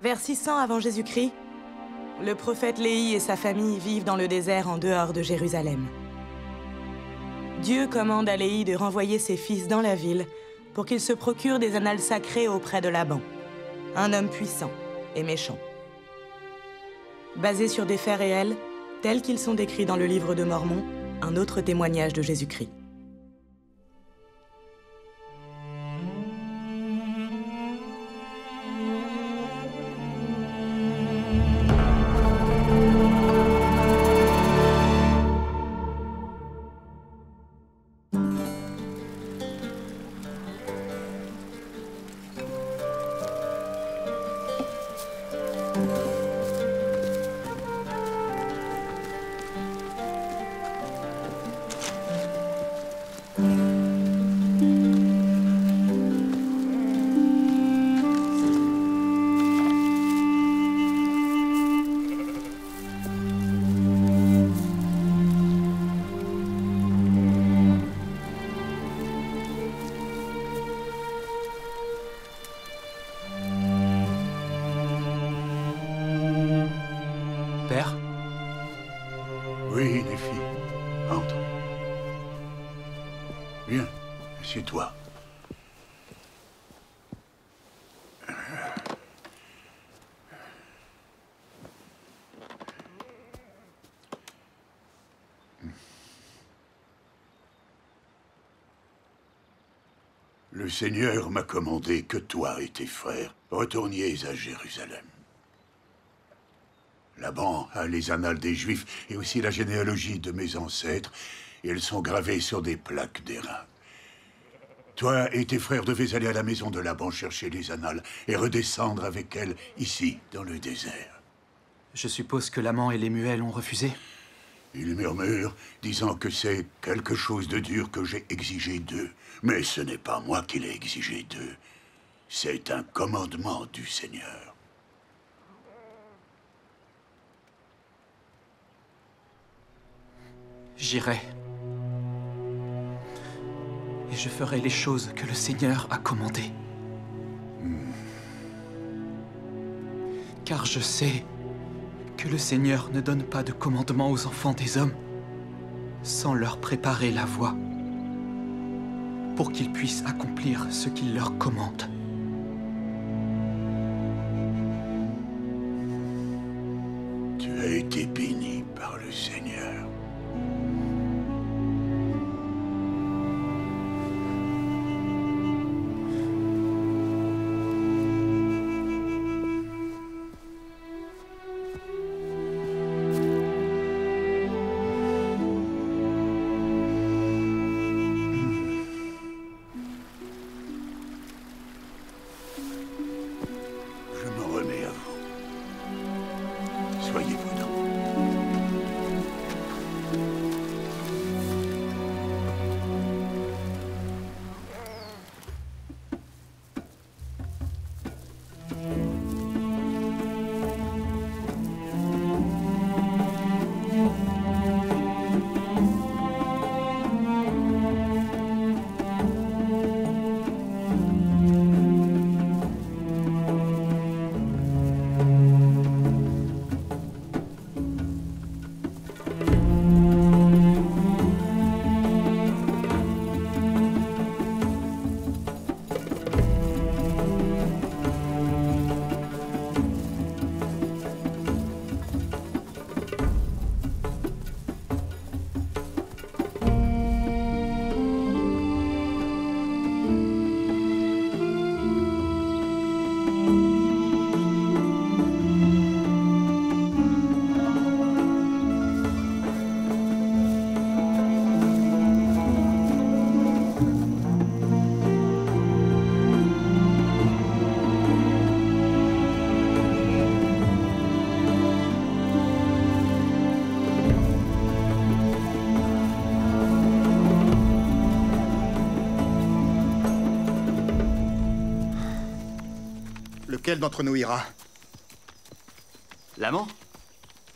Vers 600 avant Jésus-Christ, le prophète Léhi et sa famille vivent dans le désert en dehors de Jérusalem. Dieu commande à Léhi de renvoyer ses fils dans la ville pour qu'ils se procurent des annales sacrées auprès de Laban, un homme puissant et méchant. Basés sur des faits réels, tels qu'ils sont décrits dans le livre de Mormon, un autre témoignage de Jésus-Christ. Père? Oui, Néphi. Entre. Viens, assieds-toi. Le Seigneur m'a commandé que toi et tes frères retourniez à Jérusalem. Laban a les annales des Juifs et aussi la généalogie de mes ancêtres, et elles sont gravées sur des plaques d'airain. Toi et tes frères devez aller à la maison de Laban chercher les annales et redescendre avec elles ici, dans le désert. Je suppose que l'amant et les muels ont refusé? Ils murmurent, disant que c'est quelque chose de dur que j'ai exigé d'eux. Mais ce n'est pas moi qui l'ai exigé d'eux. C'est un commandement du Seigneur. J'irai. Et je ferai les choses que le Seigneur a commandées. Car je sais que le Seigneur ne donne pas de commandement aux enfants des hommes sans leur préparer la voie pour qu'ils puissent accomplir ce qu'il leur commande. Tu as été béni par le Seigneur. Je m'en remets à vous. Soyez prudents. Lequel d'entre nous ira? L'amant?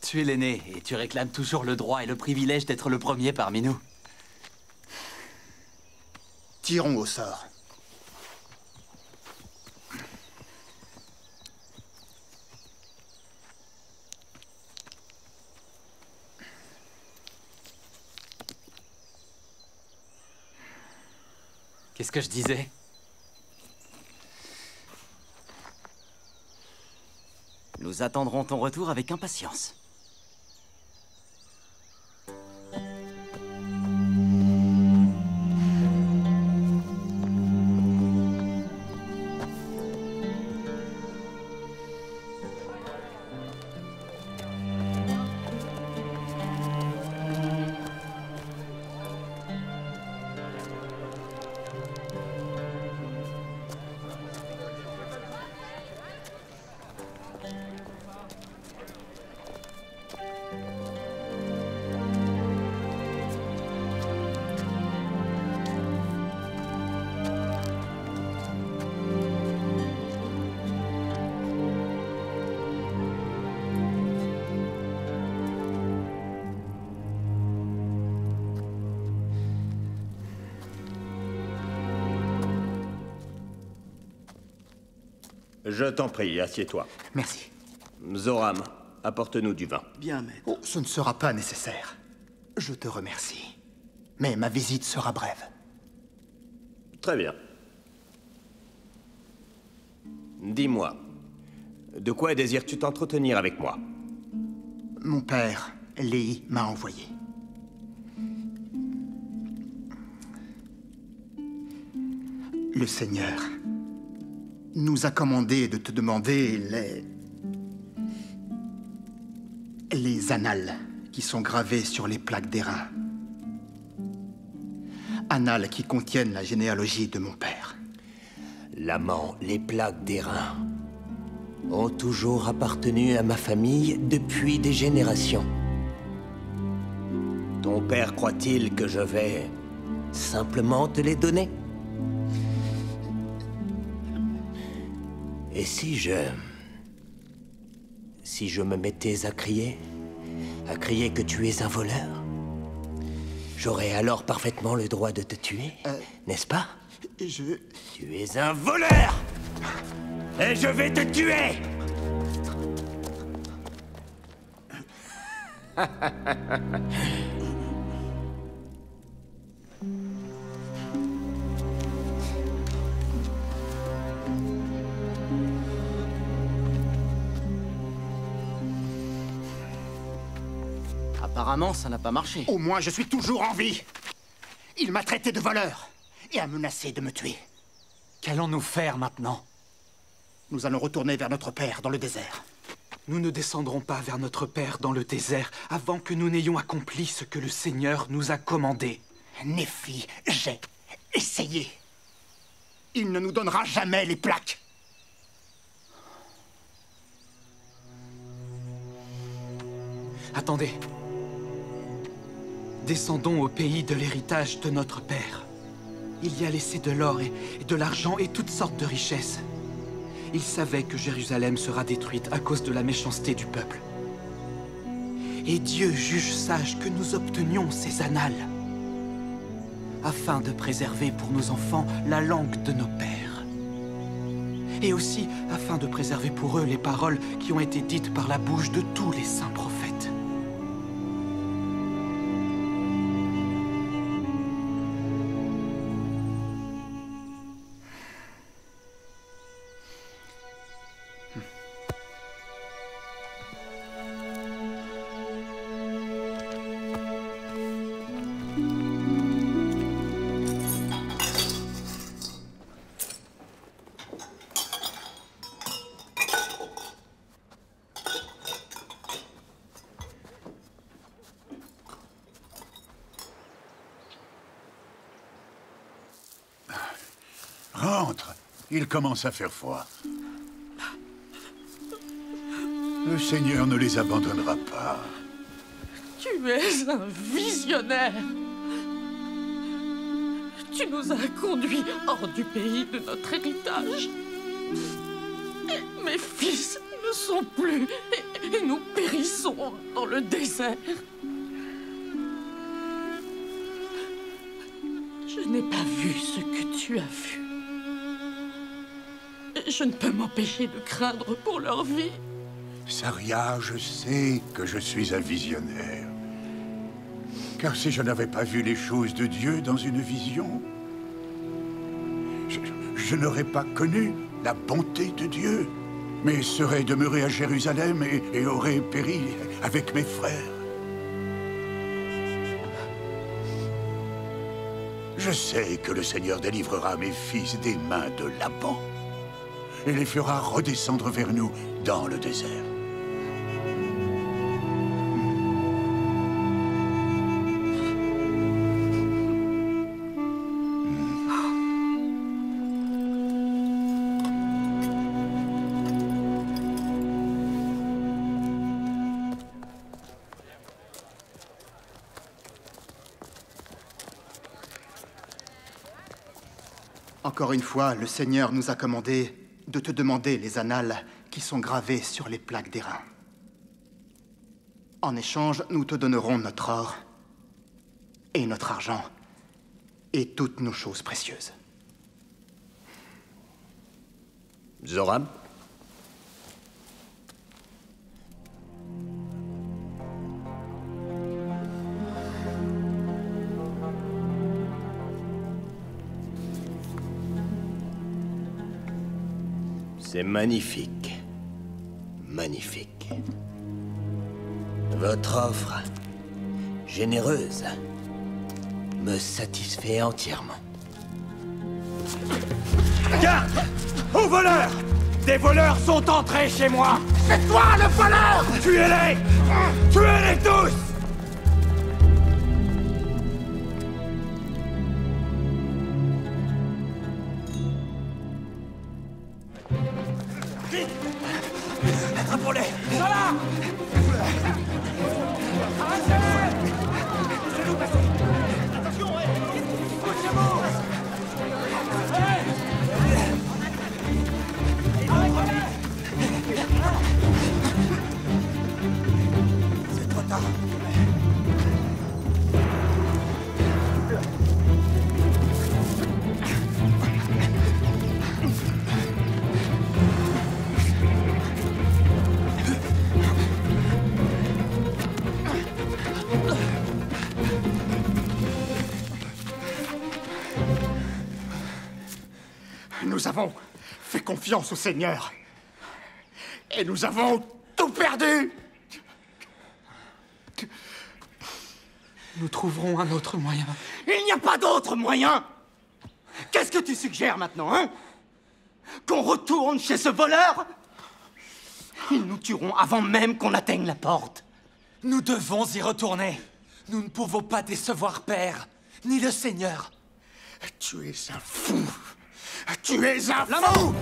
Tu es l'aîné et tu réclames toujours le droit et le privilège d'être le premier parmi nous. Tirons au sort. Qu'est-ce que je disais? Nous attendrons ton retour avec impatience. Je t'en prie, assieds-toi. Merci. Zoram, apporte-nous du vin. Bien, maître. Oh, ce ne sera pas nécessaire. Je te remercie. Mais ma visite sera brève. Très bien. Dis-moi, de quoi désires-tu t'entretenir avec moi? Mon père, Léhi, m'a envoyé. Le Seigneur nous a commandé de te demander les annales qui sont gravées sur les plaques d'airain. Annales qui contiennent la généalogie de mon père. L'amant, les plaques d'airain ont toujours appartenu à ma famille depuis des générations. Ton père croit-il que je vais simplement te les donner? Et si je me mettais à crier que tu es un voleur, j'aurais alors parfaitement le droit de te tuer, n'est-ce pas? Tu es un voleur! Et je vais te tuer! Apparemment, ça n'a pas marché. Au moins, je suis toujours en vie. Il m'a traité de voleur et a menacé de me tuer. Qu'allons-nous faire maintenant? Nous allons retourner vers notre père dans le désert. Nous ne descendrons pas vers notre père dans le désert avant que nous n'ayons accompli ce que le Seigneur nous a commandé. Néphi, j'ai essayé. Il ne nous donnera jamais les plaques. Attendez. Descendons au pays de l'héritage de notre père. Il y a laissé de l'or et de l'argent et toutes sortes de richesses. Il savait que Jérusalem sera détruite à cause de la méchanceté du peuple. Et Dieu juge sage que nous obtenions ces annales, afin de préserver pour nos enfants la langue de nos pères. Et aussi afin de préserver pour eux les paroles qui ont été dites par la bouche de tous les saints prophètes. Rentre. Il commence à faire froid. Le Seigneur ne les abandonnera pas. Tu es un visionnaire. Tu nous as conduits hors du pays de notre héritage. Et mes fils ne sont plus et nous périssons dans le désert. Je n'ai pas vu ce que tu as vu. Je ne peux m'empêcher de craindre pour leur vie. Saria, je sais que je suis un visionnaire. Car si je n'avais pas vu les choses de Dieu dans une vision, je n'aurais pas connu la bonté de Dieu, mais serais demeuré à Jérusalem et aurais péri avec mes frères. Je sais que le Seigneur délivrera mes fils des mains de Laban et les fera redescendre vers nous dans le désert. Encore une fois, le Seigneur nous a commandé de te demander les annales qui sont gravées sur les plaques d'airain. En échange, nous te donnerons notre or et notre argent et toutes nos choses précieuses. Zoram? C'est magnifique. Magnifique. Votre offre, généreuse, me satisfait entièrement. Garde! Aux voleurs! Des voleurs sont entrés chez moi! C'est toi le voleur! Tuez-les! Tuez-les tous! Attrapons-les! Voilà! Laissez-nous passer! Attention, couchez-vous! C'est trop tard. Nous avons fait confiance au Seigneur. Et nous avons tout perdu. Nous trouverons un autre moyen. Il n'y a pas d'autre moyen. Qu'est-ce que tu suggères maintenant, hein? Qu'on retourne chez ce voleur? Ils nous tueront avant même qu'on atteigne la porte. Nous devons y retourner. Nous ne pouvons pas décevoir Père, ni le Seigneur. Tu es un fou. Tu es un fou.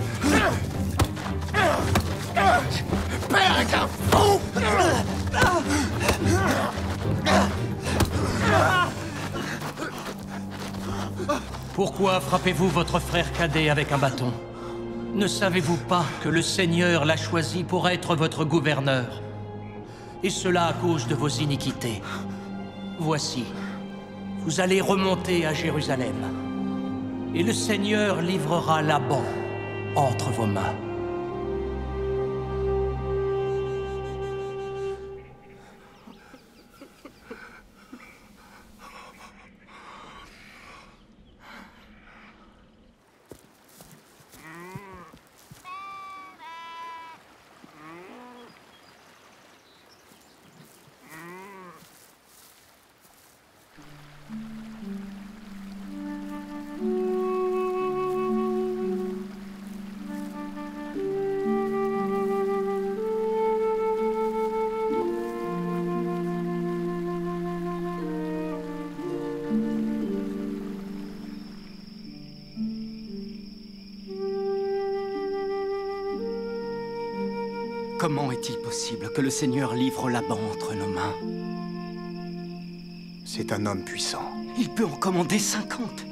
Père est un fou. Pourquoi frappez-vous votre frère cadet avec un bâton? Ne savez-vous pas que le Seigneur l'a choisi pour être votre gouverneur? Et cela à cause de vos iniquités. Voici, vous allez remonter à Jérusalem. Et le Seigneur livrera Laban entre vos mains. Comment est-il possible que le Seigneur livre Laban entre nos mains? C'est un homme puissant. Il peut en commander 50.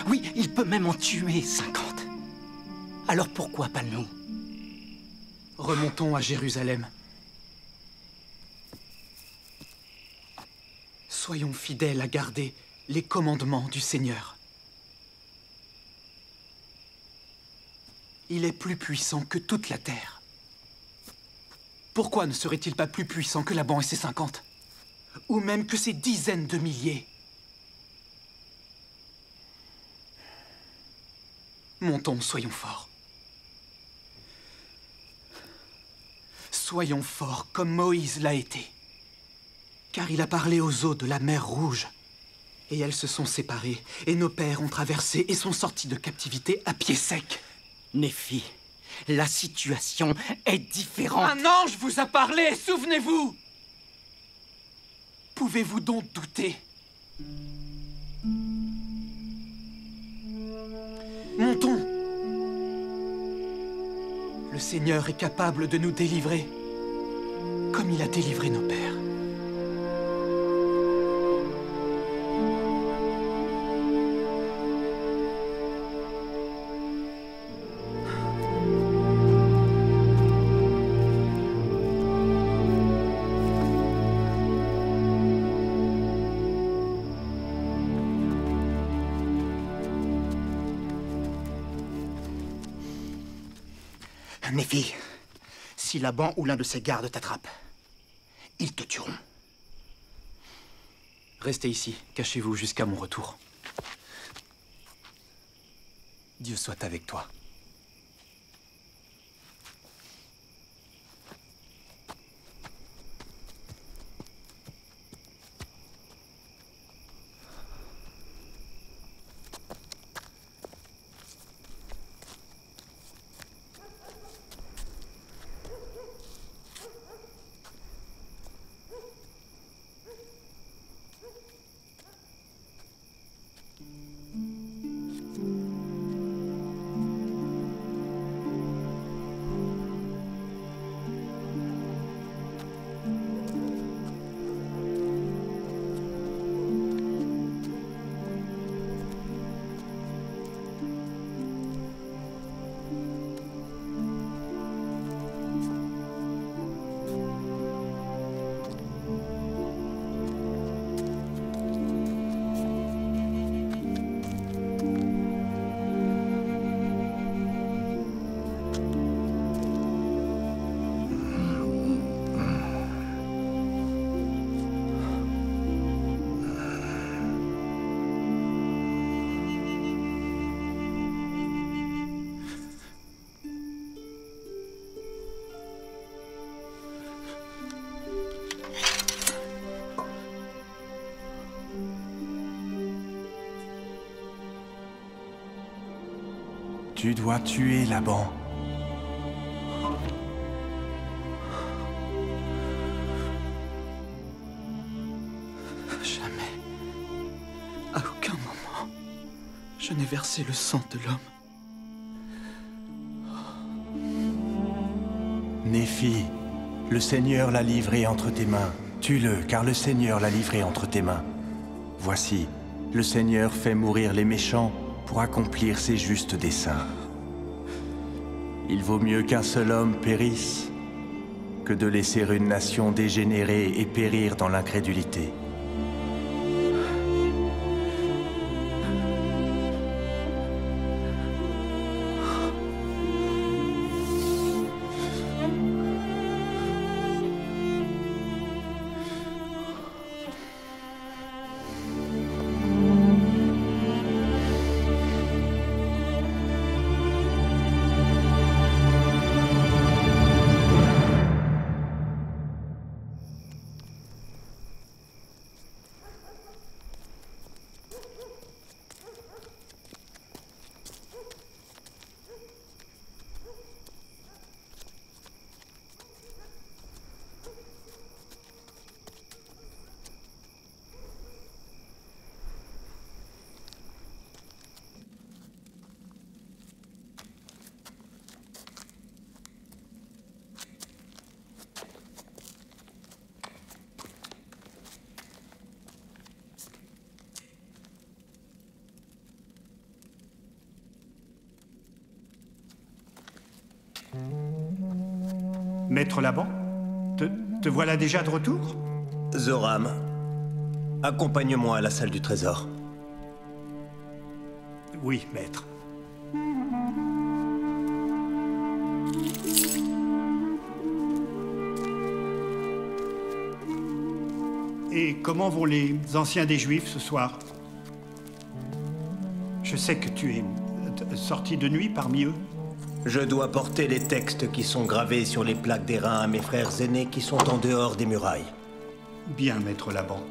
Oui, il peut même en tuer 50. Alors pourquoi pas nous? Remontons à Jérusalem. Soyons fidèles à garder les commandements du Seigneur. Il est plus puissant que toute la terre. Pourquoi ne serait-il pas plus puissant que Laban et ses 50? Ou même que ses dizaines de milliers? Montons, soyons forts. Soyons forts comme Moïse l'a été. Car il a parlé aux eaux de la mer Rouge. Et elles se sont séparées, et nos pères ont traversé et sont sortis de captivité à pied sec. Néphi, la situation est différente. Un ange vous a parlé, souvenez-vous! Pouvez-vous donc douter? Montons! Le Seigneur est capable de nous délivrer, comme il a délivré nos pères. Néphi, si Laban ou l'un de ses gardes t'attrape, ils te tueront. Restez ici, cachez-vous jusqu'à mon retour. Dieu soit avec toi. Tu dois tuer Laban. Jamais. À aucun moment, je n'ai versé le sang de l'homme. Néphi, le Seigneur l'a livré entre tes mains. Tue-le, car le Seigneur l'a livré entre tes mains. Voici, le Seigneur fait mourir les méchants pour accomplir ses justes desseins. Il vaut mieux qu'un seul homme périsse que de laisser une nation dégénérer et périr dans l'incrédulité. Maître Laban, te voilà déjà de retour? Zoram, accompagne-moi à la salle du trésor. Oui, maître. Et comment vont les anciens des Juifs ce soir? Je sais que tu es sorti de nuit parmi eux? Je dois porter les textes qui sont gravés sur les plaques d'airain à mes frères aînés qui sont en dehors des murailles. Bien, maître Laban.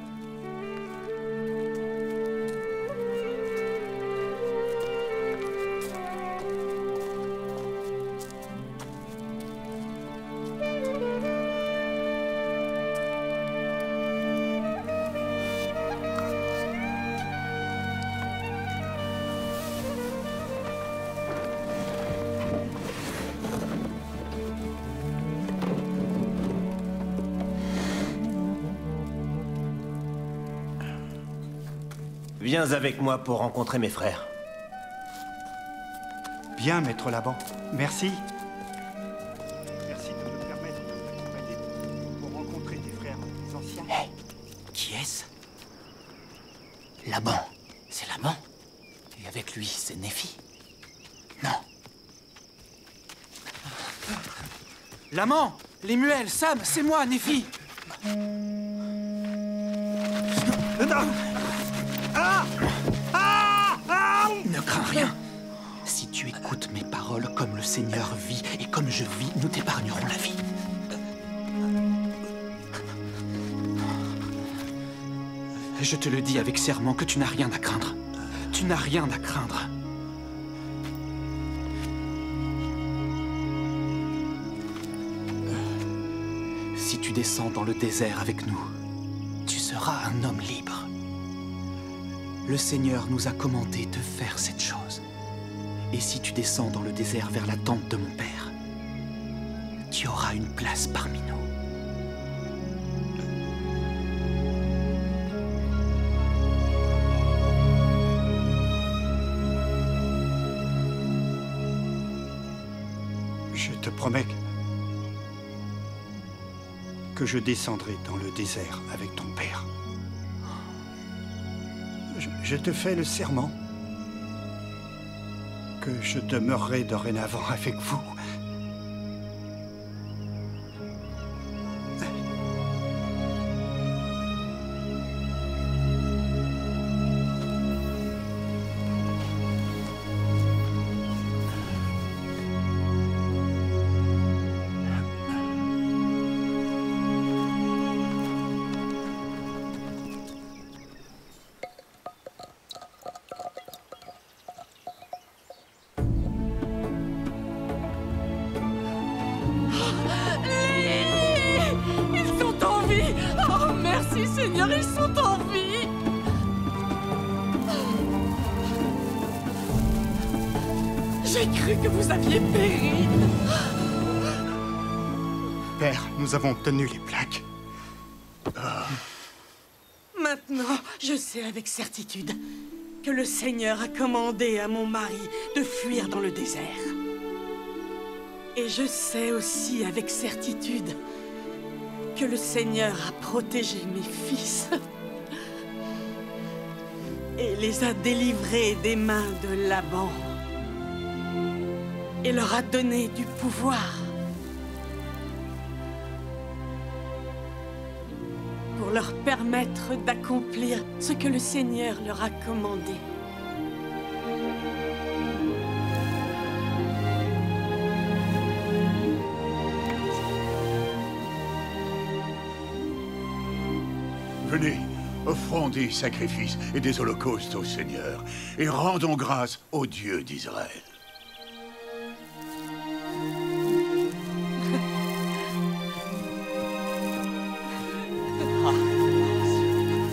Viens avec moi pour rencontrer mes frères. Bien, maître Laban. Merci. Merci de me permettre de t'accompagner pour rencontrer tes frères anciens. Hé, qui est-ce? Laban. C'est Laban. Et avec lui, c'est Néphi. Non. L'amant! Les muelles! Sam! C'est moi, Néphi! Ne crains rien. Si tu écoutes mes paroles comme le Seigneur vit et comme je vis, nous t'épargnerons la vie. Je te le dis avec serment que tu n'as rien à craindre. Tu n'as rien à craindre. Si tu descends dans le désert avec nous, tu seras un homme libre. Le Seigneur nous a commandé de faire cette chose. Et si tu descends dans le désert vers la tente de mon père, tu auras une place parmi nous. Je te promets que je descendrai dans le désert avec ton père. Je te fais le serment que je demeurerai dorénavant avec vous. Seigneur, ils sont en vie! J'ai cru que vous aviez péri! Père, nous avons obtenu les plaques. Maintenant, je sais avec certitude que le Seigneur a commandé à mon mari de fuir dans le désert. Et je sais aussi avec certitude que le Seigneur a protégé mes fils et les a délivrés des mains de Laban et leur a donné du pouvoir pour leur permettre d'accomplir ce que le Seigneur leur a commandé. Venez, offrons des sacrifices et des holocaustes au Seigneur, et rendons grâce au Dieu d'Israël.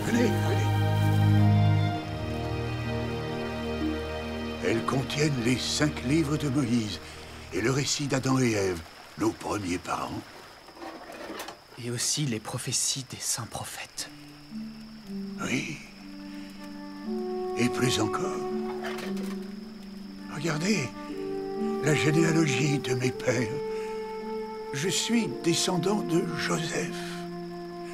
Venez, venez. Elles contiennent les 5 livres de Moïse et le récit d'Adam et Ève, nos premiers parents. Et aussi les prophéties des saints prophètes. Oui. Et plus encore. Regardez, la généalogie de mes pères. Je suis descendant de Joseph.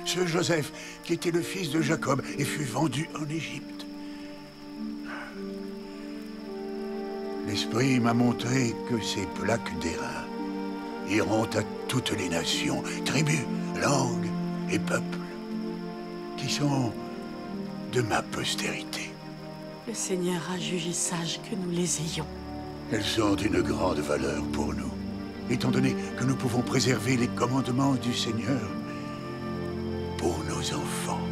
Ce Joseph qui était le fils de Jacob et fut vendu en Égypte. L'Esprit m'a montré que ces plaques d'airain iront à toutes les nations, tribus, langues et peuples qui sont de ma postérité. Le Seigneur a jugé sage que nous les ayons. Elles sont d'une grande valeur pour nous, étant donné que nous pouvons préserver les commandements du Seigneur pour nos enfants.